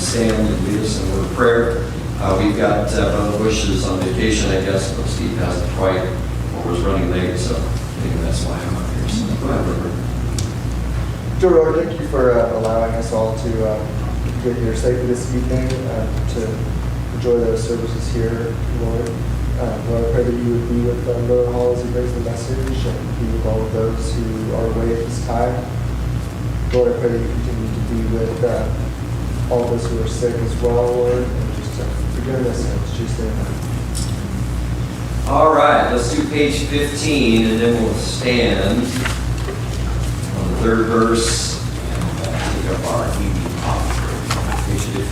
stand and lead us in a word of prayer. We've got Brother Bush is on vacation, I guess, but Steve hasn't quite, or was running late, so maybe that's why I'm up here. So go ahead, Brother. Dear Lord, thank you for allowing us all to get here safely this evening, to enjoy those services here, Lord. Lord, I pray that you would be with Brother Hall as he brings the message, and be with all of those who are away at this time. Lord, I pray that you continue to be with all of us who are sick as well, Lord, and just forgive us sins. Jesus' name. All right, let's do page 15, and then we'll stand on the third verse and take up our evening offering. Page 15.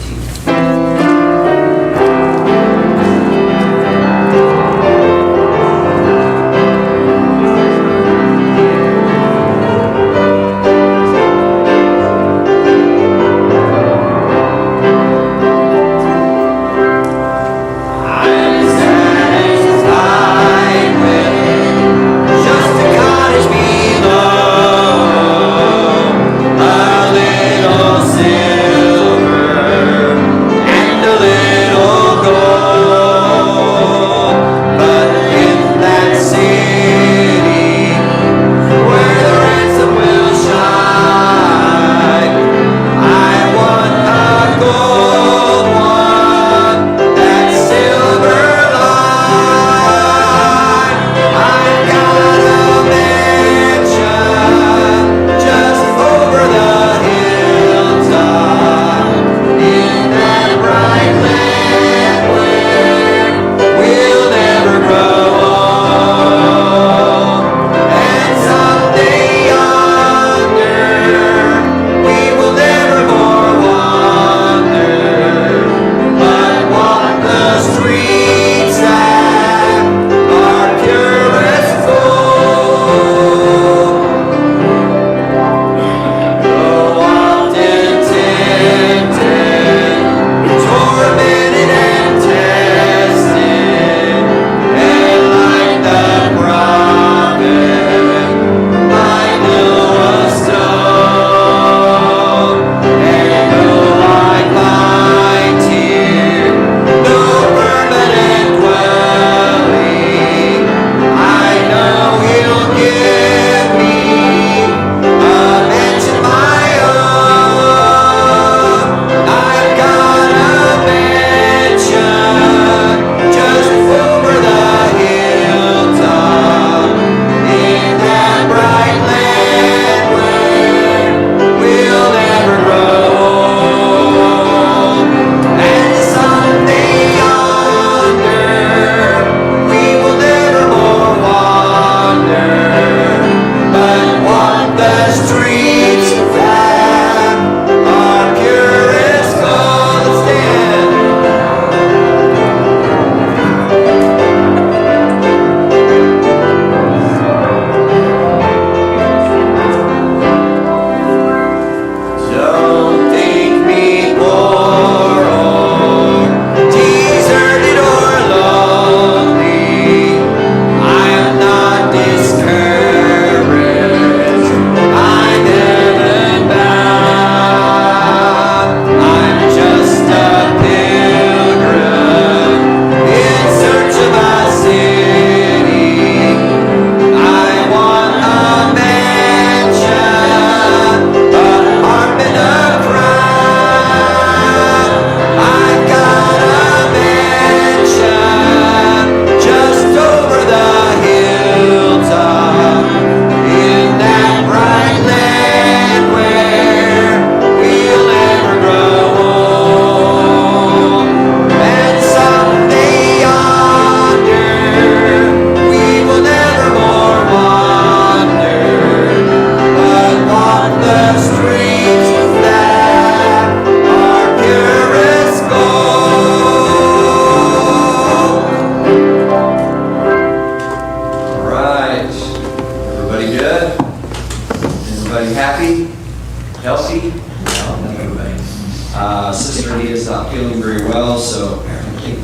Sister Anita's not feeling very well, so I think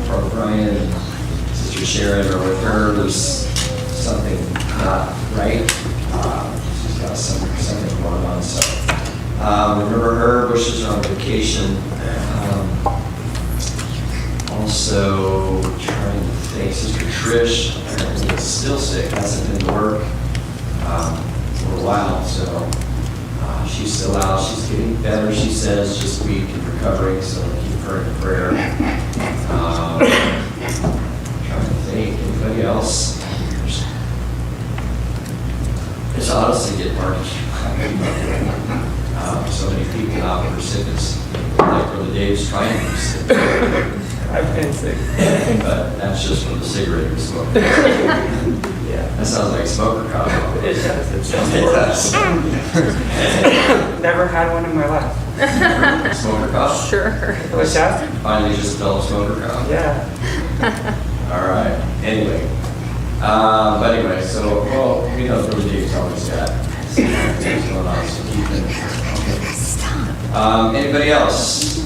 Brother Brian and Sister Sharon are with her. There's something not right. She's got something going on, so Remember her, Bushes are on vacation. Also, trying to think, Sister Trish apparently is still sick, hasn't been to work for a while, so she's still out. She's getting better, she says, just weak and recovering, so keep her in prayer. Trying to think, anybody else? It's honestly getting hard. So many people out for sickness. Like Brother Dave's trying to be sick. I've been sick. But that's just from the cigarette you're smoking. Yeah. That sounds like smoker coffee. It does. It It does. Never had one in my life. Smoker coffee? Sure. What's that? Finally just developed smoker coffee? Yeah. All right. Anyway. But anyway, so, well, we know Brother Dave's always got things going on, so keep it. Okay. Anybody else?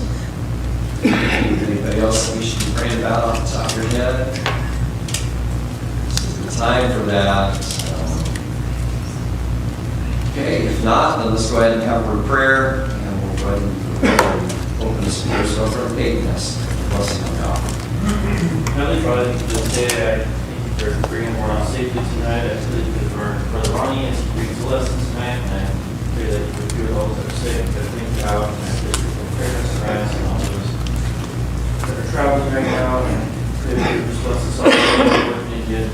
Anybody else that we should be praying about off the top of your head? This is the time for that. Okay, if not, then let's go ahead and have a word of prayer, and we'll go ahead and open the speakers over and lead us. Blessing of God. Heavenly Father, this day I thank you for bringing more on safety tonight. I pray that you for Brother Ronnie as he brings the lessons tonight, and I pray that you would cure those that are sick, that things out, and I pray that you will prepare us around and all those that are traveling right now, and I pray that you would just bless us all working in the end.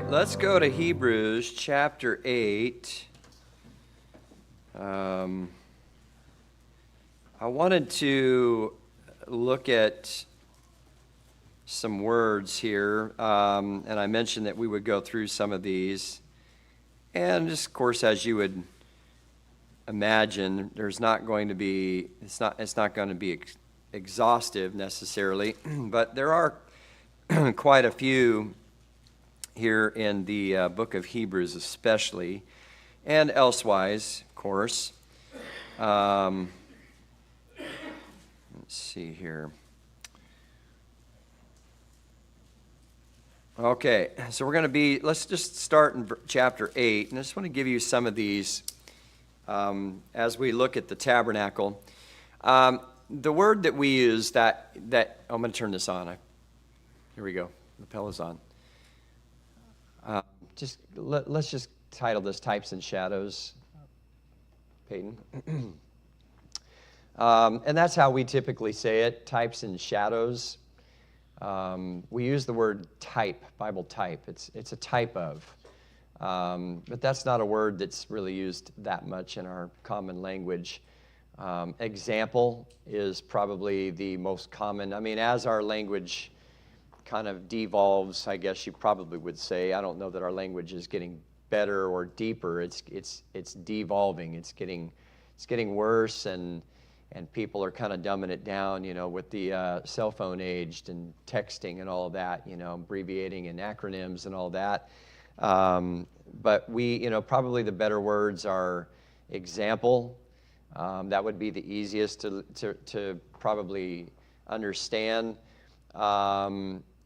Let's go to Hebrews chapter 8. I wanted to look at some words here, and I mentioned that we would go through some of these. And just, of course, as you would imagine, there's not going to be, it's not going to be exhaustive necessarily, but there are quite a few here in the book of Hebrews especially, and elsewise, of course. Let's see here. Okay, so we're going to let's just start in chapter 8, and I just want to give you some of these as we look at the tabernacle. The word that we use that I'm going to turn this on. Here we go. The lapel is on. Let's just title this Types and Shadows, Peyton. And that's how we typically say it, types and shadows. We use the word type, Bible type. It's a type of. But that's not a word that's really used that much in our common language. Example is probably the most common. I mean, as our language kind of devolves, I guess you probably would say. I don't know that our language is getting better or deeper. It's devolving. It's getting worse, and people are kind of dumbing it down, with the cell phone aged and texting and all of that, abbreviating and acronyms and all that. But we, probably the better words are example. That would be the easiest to probably understand.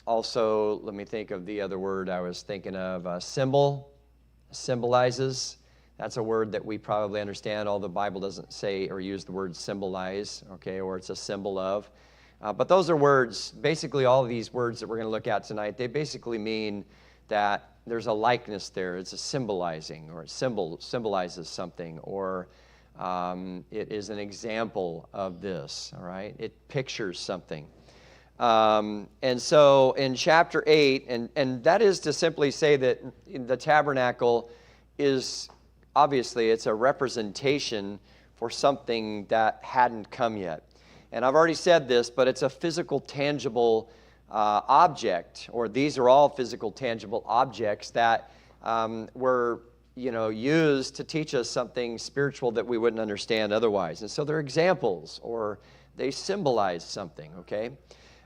Also, let me think of the other word I was thinking of. Symbol, symbolizes. That's a word that we probably understand, although the Bible doesn't say or use the word symbolize, okay, or it's a symbol of. But those are words, basically all of these words that we're going to look at tonight, they basically mean that there's a likeness there. It's a symbolizing, or it symbolizes something, or it is an example of this, all right? It pictures something. And so in chapter 8, and that is to simply say that the tabernacle is, obviously, it's a representation for something that hadn't come yet. And I've already said this, but it's a physical, tangible object, or these are all physical, tangible objects that were, used to teach us something spiritual that we wouldn't understand otherwise. And so they're examples, or they symbolize something, okay?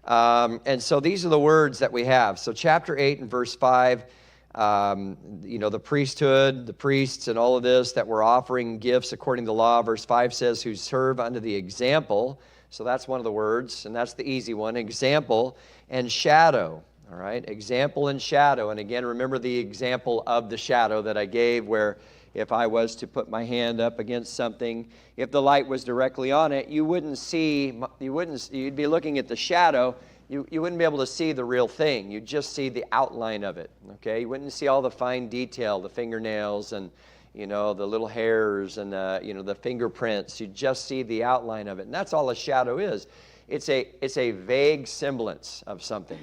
And so these are the words that we have. So chapter 8 and verse 5, the priesthood, the priests, and all of this that were offering gifts according to the law. Verse 5 says, who serve unto the example. So that's one of the words, and that's the easy one. Example and shadow, all right? Example and shadow. And again, remember the example of the shadow that I gave, where if I was to put my hand up against something, if the light was directly on it, you'd be looking at the shadow. You wouldn't be able to see the real thing. You'd just see the outline of it, okay? You wouldn't see all the fine detail, the fingernails and, the little hairs and, the fingerprints. You just see the outline of it. And that's all a shadow is. It's a vague semblance of something,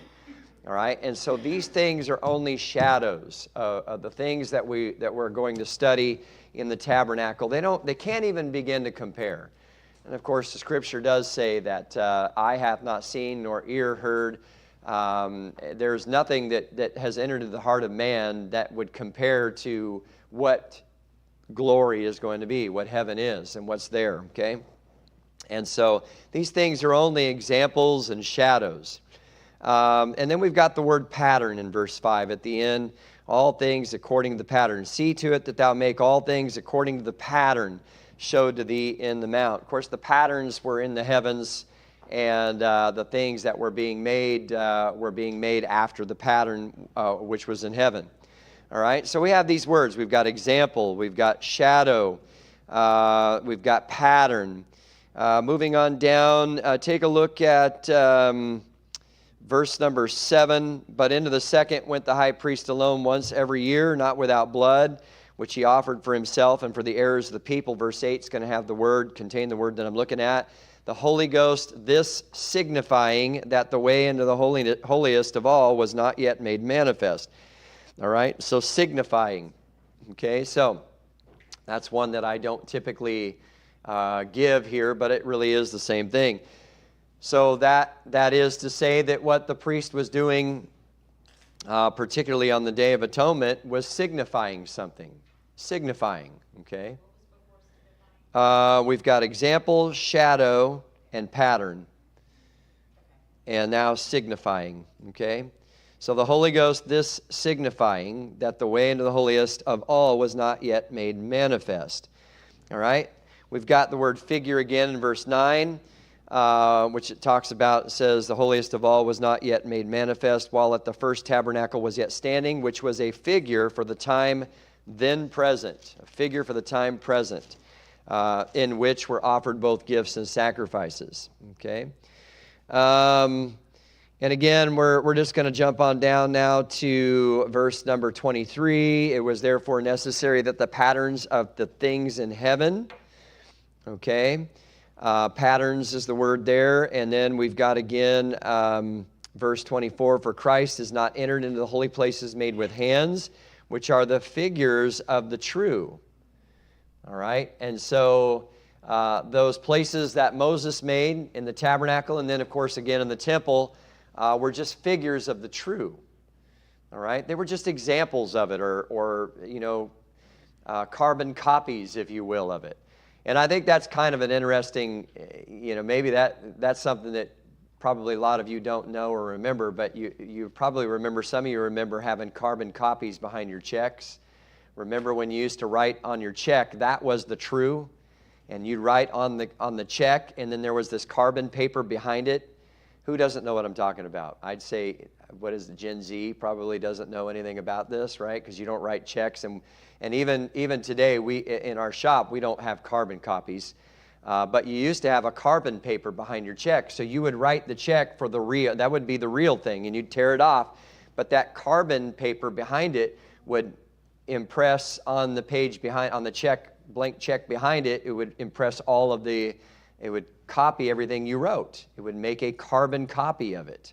all right? And so these things are only shadows of the things that we're going to study in the tabernacle. They can't even begin to compare. And of course, the scripture does say that eye hath not seen nor ear heard. There's nothing that has entered into the heart of man that would compare to what glory is going to be, what heaven is, and what's there, okay? And so these things are only examples and shadows. And then we've got the word pattern in verse 5 at the end. All things according to the pattern. See to it that thou make all things according to the pattern showed to thee in the mount. Of course, the patterns were in the heavens, and the things that were being made after the pattern which was in heaven. All right, so we have these words. We've got example, we've got shadow, we've got pattern. Moving on down, take a look at verse number 7. But into the second went the high priest alone once every year, not without blood, which he offered for himself and for the errors of the people. Verse 8 is going to have contain the word that I'm looking at. The Holy Ghost, this signifying that the way into the holiest of all was not yet made manifest. All right, so signifying. Okay, so that's one that I don't typically give here, but it really is the same thing. So that is to say that what the priest was doing, particularly on the Day of Atonement, was signifying something. Signifying, okay? We've got example, shadow, and pattern. And now signifying, okay? So the Holy Ghost, this signifying that the way into the holiest of all was not yet made manifest. All right? We've got the word figure again in verse 9, which it talks about. It says, the holiest of all was not yet made manifest, while at the first tabernacle was yet standing, which was a figure for the time then present. A figure for the time present, in which were offered both gifts and sacrifices. Okay? And again, we're just going to jump on down now to verse number 23. It was therefore necessary that the patterns of the things in heaven, okay, patterns is the word there. And then we've got again verse 24, for Christ is not entered into the holy places made with hands, which are the figures of the true. All right, and so those places that Moses made in the tabernacle, and then of course again in the temple, were just figures of the true. All right, they were just examples of it, or carbon copies, if you will, of it. And I think that's kind of an interesting, maybe that's something that probably a lot of you don't know or remember, but you probably remember, some of you remember having carbon copies behind your checks. Remember when you used to write on your check, that was the true, and you'd write on the check, and then there was this carbon paper behind it. Who doesn't know what I'm talking about? I'd say, what is the Gen Z probably doesn't know anything about this, right? Because you don't write checks. And even today, in our shop, we don't have carbon copies. But you used to have a carbon paper behind your check. So you would write the check for the real, that would be the real thing, and you'd tear it off. But that carbon paper behind it would impress on the page behind, on the check, blank check behind it, it would impress all of the, it would copy everything you wrote. It would make a carbon copy of it.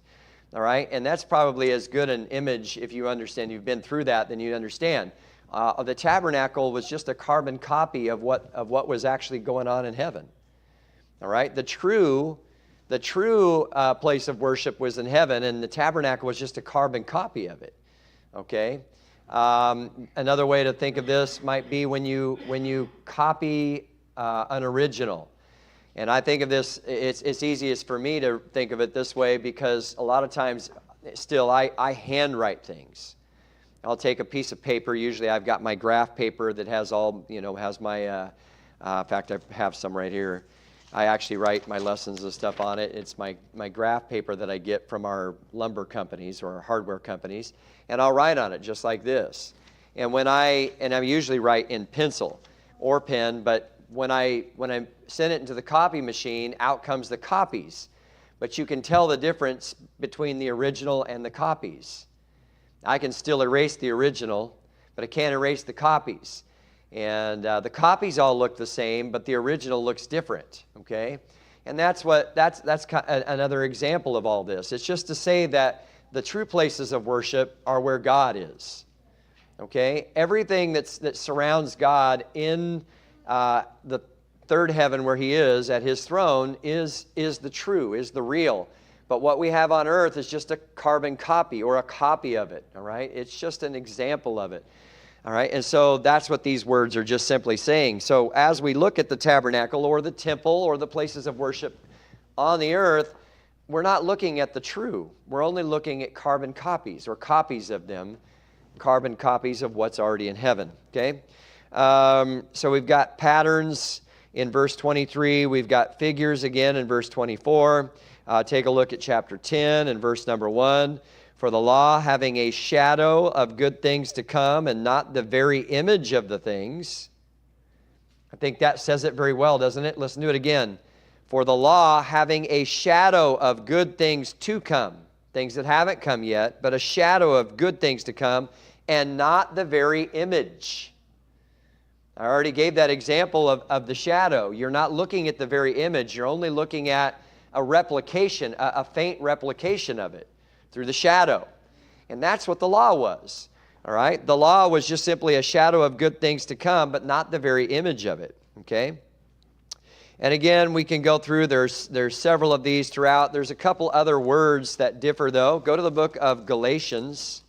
All right? And that's probably as good an image, if you understand, you've been through that, then you understand. The tabernacle was just a carbon copy of what was actually going on in heaven. All right? The true place of worship was in heaven, and the tabernacle was just a carbon copy of it. Okay? Another way to think of this might be when you copy an original. And I think of this, it's easiest for me to think of it this way because a lot of times still I handwrite things. I'll take a piece of paper. Usually I've got my graph paper that has all, has my, in fact, I have some right here. I actually write my lessons and stuff on it. It's my graph paper that I get from our lumber companies or our hardware companies. And I'll write on it just like this. And I usually write in pencil or pen, but when I send it into the copy machine, out comes the copies. But you can tell the difference between the original and the copies. I can still erase the original, but I can't erase the copies. And the copies all look the same, but the original looks different, okay? And that's another example of all this. It's just to say that the true places of worship are where God is, okay? Everything that surrounds God in the third heaven where he is at his throne is the true, is the real. But what we have on earth is just a carbon copy or a copy of it, all right? It's just an example of it, all right? And so that's what these words are just simply saying. So as we look at the tabernacle or the temple or the places of worship on the earth, we're not looking at the true. We're only looking at carbon copies or copies of them, carbon copies of what's already in heaven, okay? So we've got patterns in verse 23. We've got figures again in verse 24. Take a look at chapter 10 and verse number 1. For the law, having a shadow of good things to come and not the very image of the things. I think that says it very well, doesn't it? Let's do it again. For the law, having a shadow of good things to come. Things that haven't come yet, but a shadow of good things to come and not the very image. I already gave that example of the shadow. You're not looking at the very image. You're only looking at a replication, a faint replication of it through the shadow. And that's what the law was. All right? The law was just simply a shadow of good things to come, but not the very image of it. Okay? And again, we can go through. There's several of these throughout. There's a couple other words that differ, though. Go to the book of Galatians.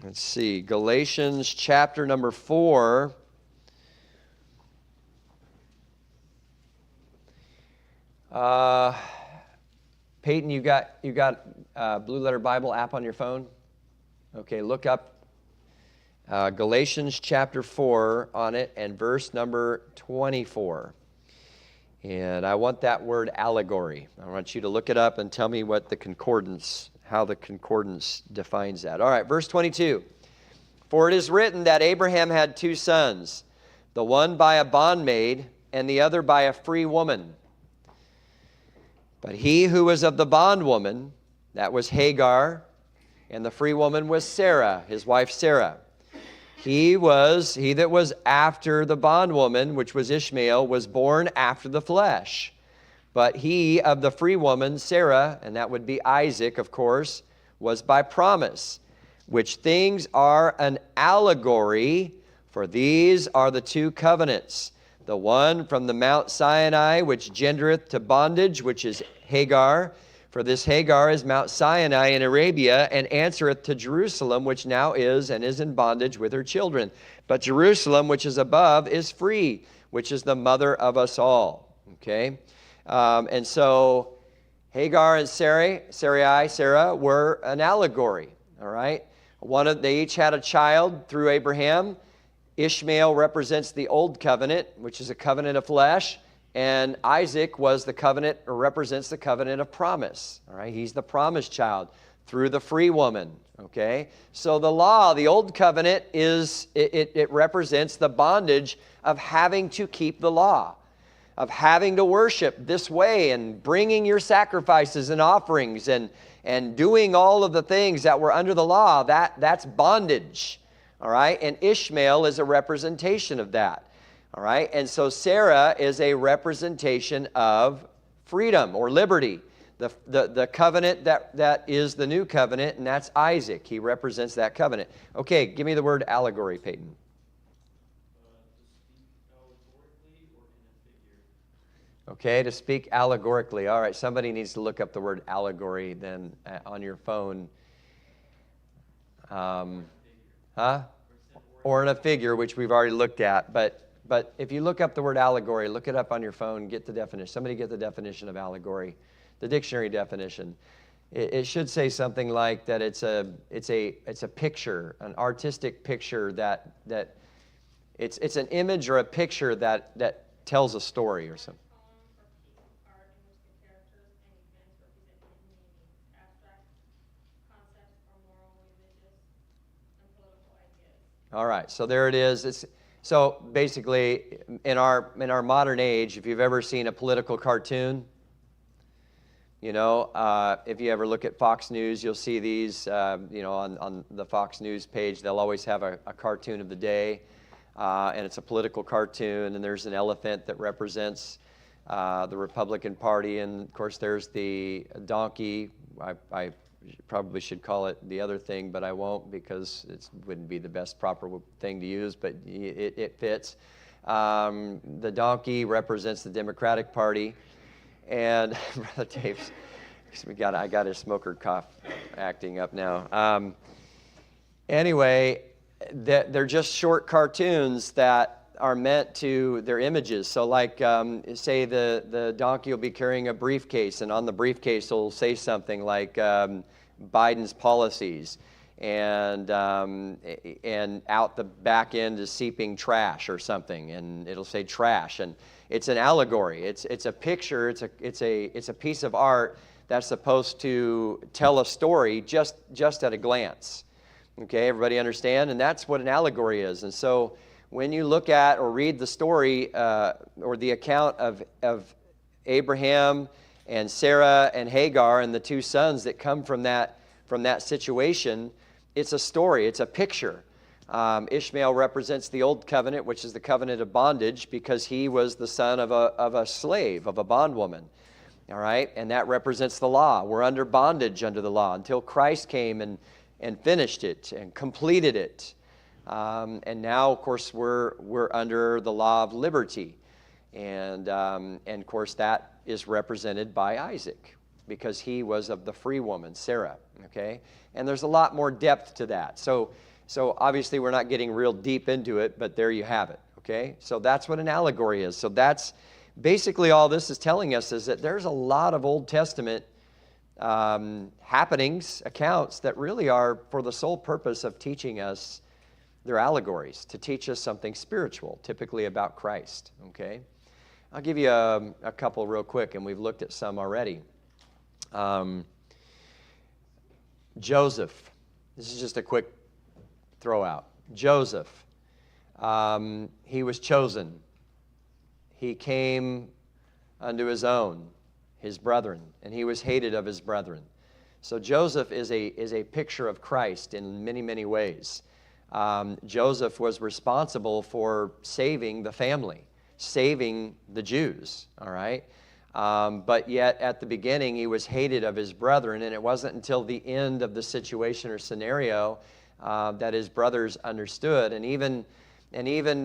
Let's see, Galatians chapter number 4. Peyton, you got Blue Letter Bible app on your phone? Okay, look up Galatians chapter 4 on it and verse number 24. And I want that word allegory. I want you to look it up and tell me what the concordance, how the concordance defines that. All right, verse 22. For it is written that Abraham had two sons, the one by a bondmaid and the other by a free woman. But he who was of the bondwoman, that was Hagar, and the free woman was Sarah, his wife Sarah. He that was after the bondwoman, which was Ishmael, was born after the flesh. But he of the free woman, Sarah, and that would be Isaac, of course, was by promise, which things are an allegory, for these are the two covenants. The one from the Mount Sinai, which gendereth to bondage, which is Hagar. For this Hagar is Mount Sinai in Arabia, and answereth to Jerusalem, which now is and is in bondage with her children. But Jerusalem, which is above, is free, which is the mother of us all. Okay? And so Hagar and Sarah were an allegory. All right? They each had a child through Abraham, Ishmael represents the old covenant, which is a covenant of flesh, and Isaac was the covenant, or represents the covenant of promise. All right, he's the promised child through the free woman. Okay, so the law, the old covenant, it represents the bondage of having to keep the law, of having to worship this way and bringing your sacrifices and offerings and doing all of the things that were under the law. That's bondage. All right, and Ishmael is a representation of that. All right, and so Sarah is a representation of freedom or liberty. The covenant that is the new covenant, and that's Isaac. He represents that covenant. Okay, give me the word allegory, Peyton. Okay, to speak allegorically. All right, somebody needs to look up the word allegory then on your phone. Or in a figure, which we've already looked at. But if you look up the word allegory, look it up on your phone, get the definition. Somebody get the definition of allegory, the dictionary definition. It should say something like that it's a picture, an artistic picture that it's an image or a picture that tells a story or something. All right, so there it is. So basically, in our modern age, if you've ever seen a political cartoon, you know, if you ever look at Fox News, you'll see these, you know, on the Fox News page, they'll always have a cartoon of the day, and it's a political cartoon, and there's an elephant that represents the Republican Party, and of course there's the donkey. I probably should call it the other thing, but I won't because it wouldn't be the best proper thing to use, but it fits. The donkey represents the Democratic Party, and Brother Dave's, I got his smoker cough acting up now. Anyway, they're just short cartoons that are meant to, they're images. So like, say the donkey will be carrying a briefcase, and on the briefcase will say something like Biden's policies, and out the back end is seeping trash or something, and it'll say trash, and it's an allegory. It's a picture. It's a piece of art that's supposed to tell a story just at a glance. Okay, everybody understand? And that's what an allegory is. And so when you look at or read the story or the account of Abraham and Sarah and Hagar and the two sons that come from that situation, it's a story, it's a picture. Ishmael represents the old covenant, which is the covenant of bondage, because he was the son of a slave, of a bondwoman. All right, and that represents the law. We're under bondage under the law until Christ came and finished it and completed it. And now, of course, we're under the law of liberty, and of course that is represented by Isaac, because he was of the free woman, Sarah. Okay, and there's a lot more depth to that. So obviously we're not getting real deep into it, but there you have it. Okay, so that's what an allegory is. So that's basically all this is telling us, is that there's a lot of Old Testament happenings, accounts that really are for the sole purpose of teaching us. They're allegories to teach us something spiritual, typically about Christ. Okay, I'll give you a couple real quick, and we've looked at some already. Joseph. This is just a quick throw out. Joseph. He was chosen. He came unto his own, his brethren, and he was hated of his brethren. So Joseph is a picture of Christ in many, many ways. Joseph was responsible for saving the family, saving the Jews, all right? But yet at the beginning he was hated of his brethren, and it wasn't until the end of the situation or scenario that his brothers understood. And even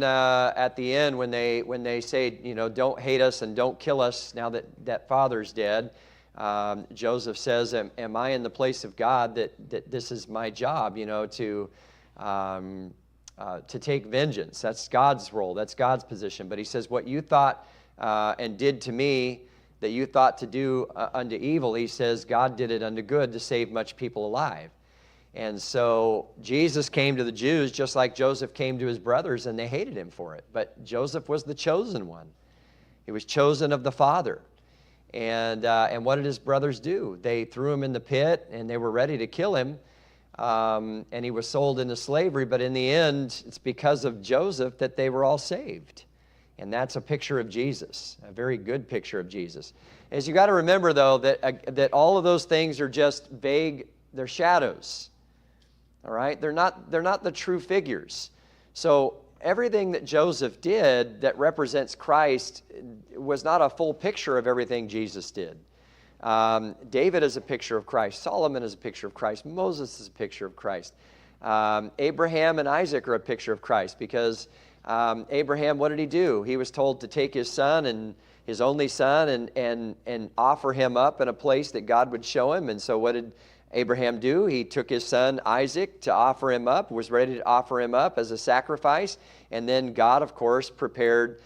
at the end when they say, you know, don't hate us and don't kill us now that father's dead, Joseph says, am I in the place of God that this is my job, you know, to take vengeance? That's God's role. That's God's position. But he says, what you thought and did to me, that you thought to do unto evil, he says, God did it unto good to save much people alive. And so Jesus came to the Jews just like Joseph came to his brothers, and they hated him for it. But Joseph was the chosen one. He was chosen of the Father. And what did his brothers do? They threw him in the pit, and they were ready to kill him. And he was sold into slavery. But in the end, it's because of Joseph that they were all saved. And that's a picture of Jesus, a very good picture of Jesus. As you got to remember, though, that all of those things are just vague. They're shadows. All right? They're not the true figures. So everything that Joseph did that represents Christ was not a full picture of everything Jesus did. David is a picture of Christ. Solomon is a picture of Christ. Moses is a picture of Christ. Abraham and Isaac are a picture of Christ because Abraham, what did he do? He was told to take his son and his only son and offer him up in a place that God would show him. And so what did Abraham do? He took his son Isaac to offer him up, was ready to offer him up as a sacrifice. And then God, of course, prepared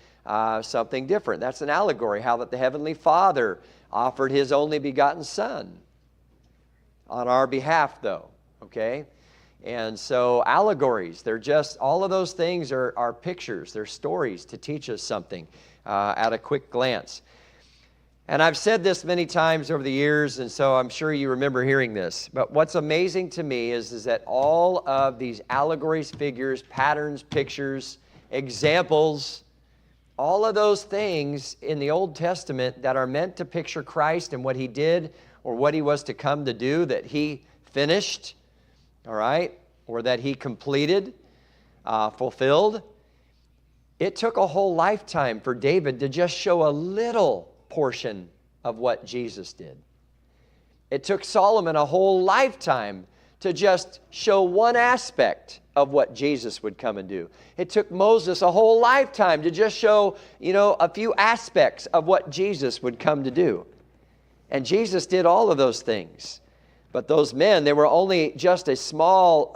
something different. That's an allegory, how that the Heavenly Father offered His only begotten Son on our behalf, though, okay? And so allegories, they're just, all of those things are pictures, they're stories to teach us something at a quick glance. And I've said this many times over the years, and so I'm sure you remember hearing this. But what's amazing to me is that all of these allegories, figures, patterns, pictures, examples, all of those things in the Old Testament that are meant to picture Christ and what He did or what He was to come to do, that He finished, all right, or that He completed, fulfilled. It took a whole lifetime for David to just show a little portion of what Jesus did. It took Solomon a whole lifetime to just show one aspect of what Jesus would come and do. It took Moses a whole lifetime to just show, a few aspects of what Jesus would come to do. And Jesus did all of those things. But those men, they were only just a small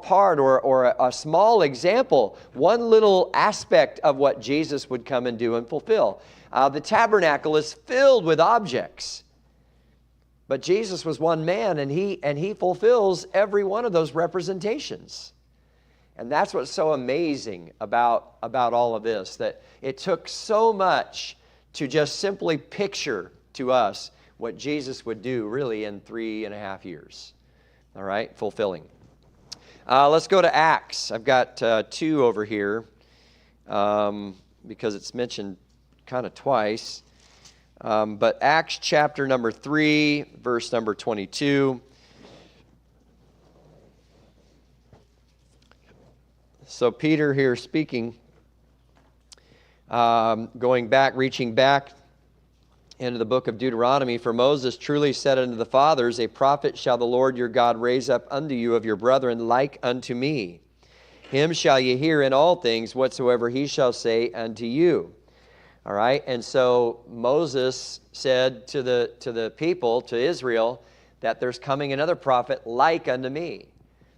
part or a small example, one little aspect of what Jesus would come and do and fulfill. The tabernacle is filled with objects. But Jesus was one man, and he fulfills every one of those representations. And that's what's so amazing about all of this, that it took so much to just simply picture to us what Jesus would do really in 3.5 years. All right, fulfilling. Let's go to Acts. I've got 2 over here because it's mentioned kind of twice. But Acts chapter number 3, verse number 22. So Peter here speaking, going back, reaching back into the book of Deuteronomy. For Moses truly said unto the fathers, a prophet shall the Lord your God raise up unto you of your brethren like unto me. Him shall ye hear in all things whatsoever he shall say unto you. All right, and so Moses said to the people, to Israel, that there's coming another prophet like unto me,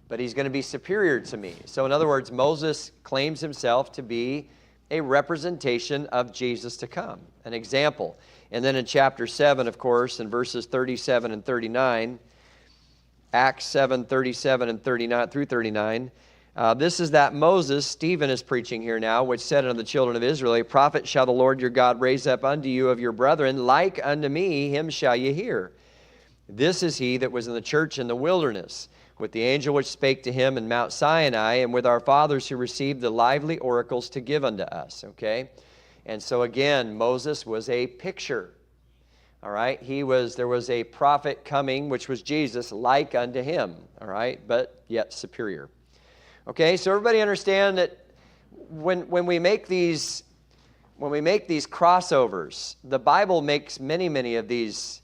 but he's going to be superior to me. So in other words, Moses claims himself to be a representation of Jesus to come, an example. And then in chapter 7, of course, in verses 37 and 39, Acts 7, 37 and 39 through 39, this is that Moses, Stephen is preaching here now, which said unto the children of Israel, a prophet shall the Lord your God raise up unto you of your brethren, like unto me, him shall ye hear. This is he that was in the church in the wilderness, with the angel which spake to him in Mount Sinai, and with our fathers who received the lively oracles to give unto us. Okay? And so again, Moses was a picture. All right? There was a prophet coming, which was Jesus, like unto him. All right? But yet superior. Okay, so everybody understand that when we make these crossovers, the Bible makes many of these.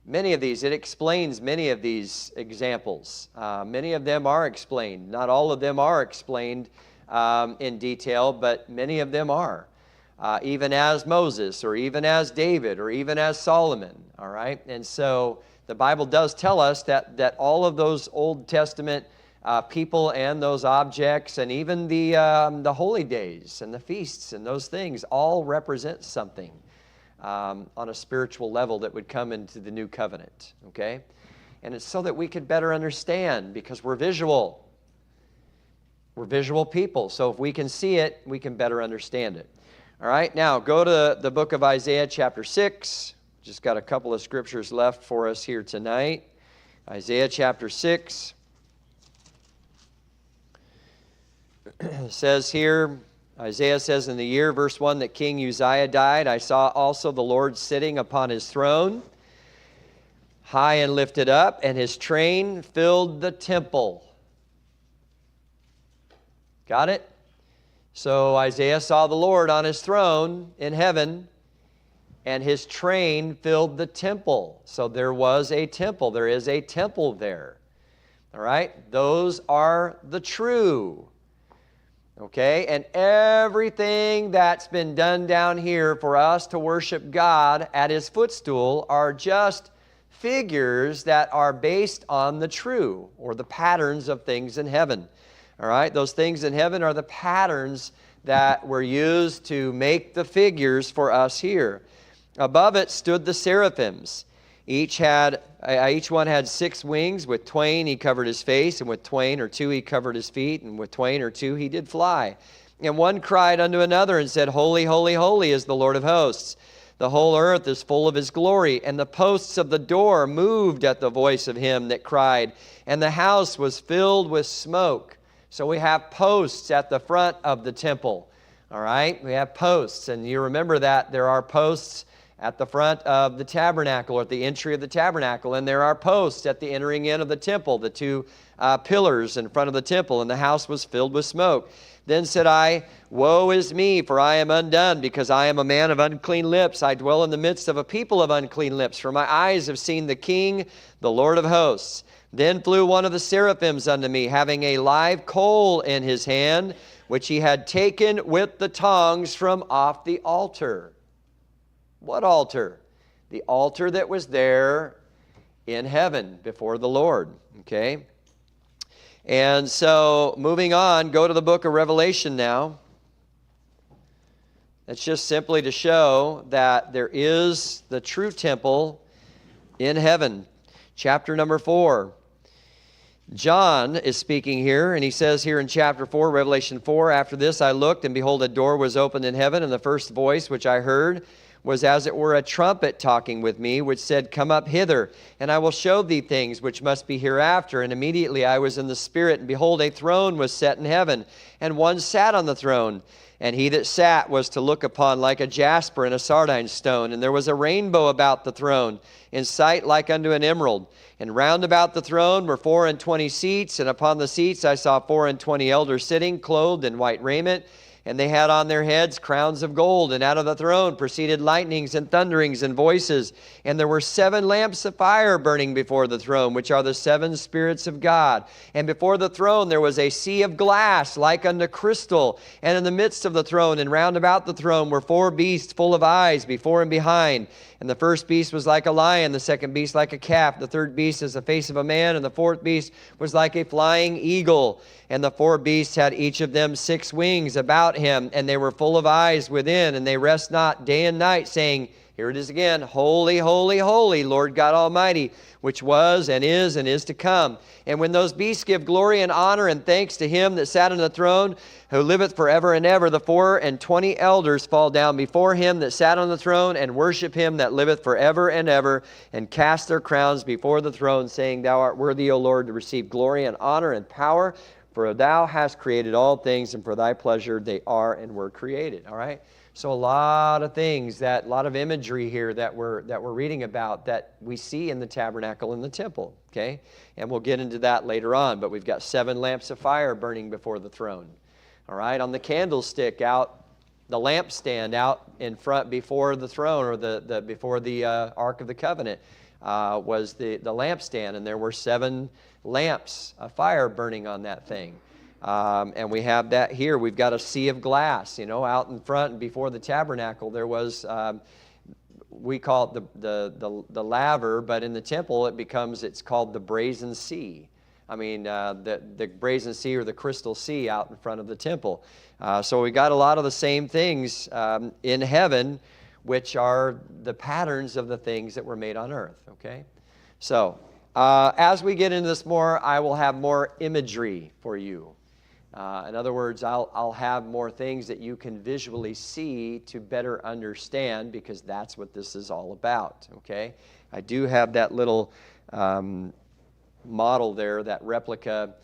It explains many of these examples. Many of them are explained. Not all of them are explained in detail, but many of them are. Even as Moses, or even as David, or even as Solomon. All right, and so the Bible does tell us that all of those Old Testament people and those objects, and even the holy days and the feasts and those things all represent something on a spiritual level that would come into the new covenant. Okay, And it's so that we could better understand, because we're visual. We're visual people. So if we can see it, we can better understand it. All right, now go to the book of Isaiah chapter 6. Just got a couple of scriptures left for us here tonight. Isaiah chapter 6. It says here, Isaiah says, in the year, verse 1, that King Uzziah died, I saw also the Lord sitting upon his throne, high and lifted up, and his train filled the temple. Got it? So Isaiah saw the Lord on his throne in heaven, and his train filled the temple. So there was a temple. There is a temple there. All right? Those are the true. Okay? And everything that's been done down here for us to worship God at his footstool are just figures that are based on the true, or the patterns of things in heaven. All right? Those things in heaven are the patterns that were used to make the figures for us here. Above it stood the seraphims. Each one had 6 wings. With twain he covered his face, and with twain or 2 he covered his feet, and with twain or 2 he did fly. And one cried unto another and said, Holy, holy, holy is the Lord of hosts. The whole earth is full of his glory. And the posts of the door moved at the voice of him that cried, and the house was filled with smoke. So we have posts at the front of the temple. All right? We have posts. And you remember that there are posts at the front of the tabernacle, or at the entry of the tabernacle. And there are posts at the entering in of the temple, the 2 pillars in front of the temple. And the house was filled with smoke. Then said I, Woe is me, for I am undone, because I am a man of unclean lips. I dwell in the midst of a people of unclean lips, for my eyes have seen the King, the Lord of hosts. Then flew one of the seraphims unto me, having a live coal in his hand, which he had taken with the tongs from off the altar. What altar? The altar that was there in heaven before the Lord. Okay? And so, moving on, go to the book of Revelation now. That's just simply to show that there is the true temple in heaven. Chapter number 4. John is speaking here, and he says here in chapter 4, Revelation 4, After this I looked, and behold, a door was opened in heaven, and the first voice which I heard was as it were a trumpet talking with me, which said, Come up hither, and I will show thee things which must be hereafter. And immediately I was in the Spirit, and behold, a throne was set in heaven, and one sat on the throne. And he that sat was to look upon like a jasper and a sardine stone. And there was a rainbow about the throne, in sight like unto an emerald. And round about the throne were 24 seats, and upon the seats I saw 24 elders sitting, clothed in white raiment. And they had on their heads crowns of gold, and out of the throne proceeded lightnings and thunderings and voices. And there were 7 lamps of fire burning before the throne, which are the 7 spirits of God. And before the throne there was a sea of glass, like unto crystal. And in the midst of the throne and round about the throne were 4 beasts full of eyes before and behind. And the first beast was like a lion, the second beast like a calf, the third beast as the face of a man, and the fourth beast was like a flying eagle. And the 4 beasts had each of them 6 wings about him, and they were full of eyes within, and they rest not day and night, saying, Here it is again, Holy, holy, holy, Lord God Almighty, which was and is to come. And when those beasts give glory and honor and thanks to him that sat on the throne, who liveth forever and ever, the 24 elders fall down before him that sat on the throne, and worship him that liveth forever and ever, and cast their crowns before the throne, saying, Thou art worthy, O Lord, to receive glory and honor and power, for thou hast created all things, and for thy pleasure they are and were created. All right? So a lot of things, a lot of imagery here that we're reading about that we see in the tabernacle and the temple. Okay? And we'll get into that later on. But we've got 7 lamps of fire burning before the throne. All right? On the candlestick out, the lampstand out in front before the throne, or before the Ark of the Covenant, was the lampstand, and there were 7 lamps of fire burning on that thing. And we have that here. We've got a sea of glass, out in front and before the tabernacle. There was, we call it the laver, but in the temple it's called the brazen sea. I mean, the brazen sea or the crystal sea out in front of the temple. So we got a lot of the same things in heaven, which are the patterns of the things that were made on earth. Okay, so As we get into this more, I will have more imagery for you. In other words, I'll have more things that you can visually see to better understand, because that's what this is all about, okay? I do have that little model there, that replica,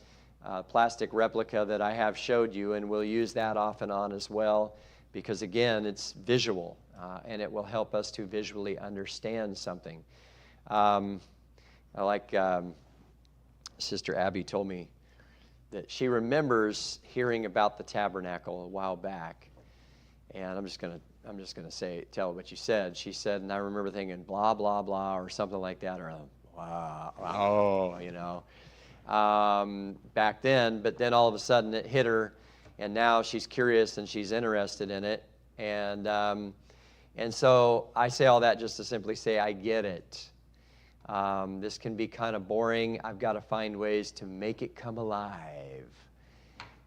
plastic replica that I have showed you, and we'll use that off and on as well, because again, it's visual, and it will help us to visually understand something. Sister Abby told me that she remembers hearing about the tabernacle a while back, and I'm just gonna tell what you said. She said, and I remember thinking blah blah blah or something like that, or wow, back then. But then all of a sudden it hit her, and now she's curious and she's interested in it, and so I say all that just to simply say I get it. This can be kind of boring. I've got to find ways to make it come alive.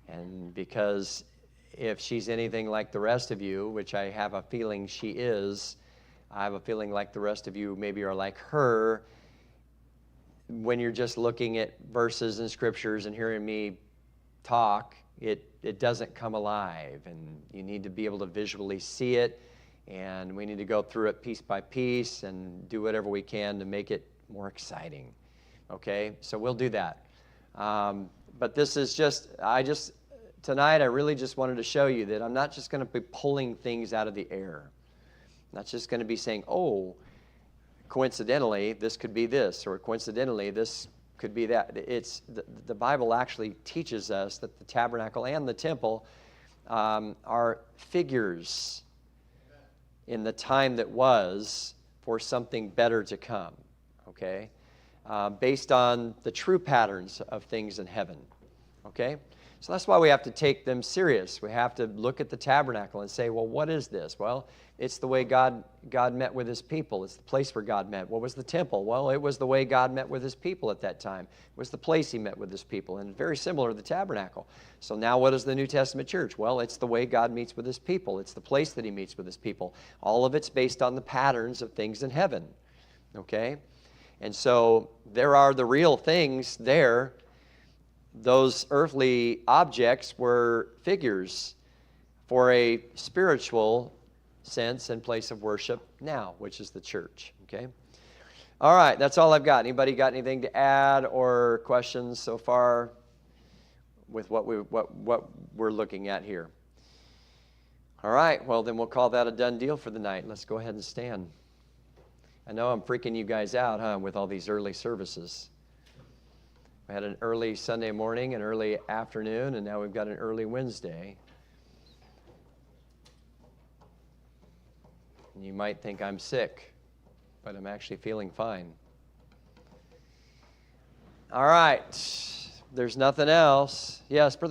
And because if she's anything like the rest of you, which I have a feeling she is, I have a feeling like the rest of you maybe are like her, when you're just looking at verses and scriptures and hearing me talk, it doesn't come alive. And you need to be able to visually see it. And we need to go through it piece by piece and do whatever we can to make it more exciting. Okay, so we'll do that. But this is tonight I really just wanted to show you that I'm not just going to be pulling things out of the air. I'm not just going to be saying, oh, coincidentally, this could be this, or coincidentally, this could be that. It's the Bible actually teaches us that the tabernacle and the temple are figures in the time that was for something better to come, okay? Based on the true patterns of things in heaven, okay? So that's why we have to take them serious. We have to look at the tabernacle and say, well, what is this? Well, it's the way God met with his people. It's the place where God met. What was the temple? Well, it was the way God met with his people at that time. It was the place he met with his people, and very similar to the tabernacle. So now what is the New Testament church? Well, it's the way God meets with his people. It's the place that he meets with his people. All of it's based on the patterns of things in heaven, okay? And so there are the real things there. Those earthly objects were figures for a spiritual sense and place of worship now, which is the church, okay? All right, that's all I've got. Anybody got anything to add or questions so far with what we're looking at here? All right, well, then we'll call that a done deal for the night. Let's go ahead and stand. I know I'm freaking you guys out, huh, with all these early services. We had an early Sunday morning, an early afternoon, and now we've got an early Wednesday. And you might think I'm sick, but I'm actually feeling fine. All right. There's nothing else. Yes, Brother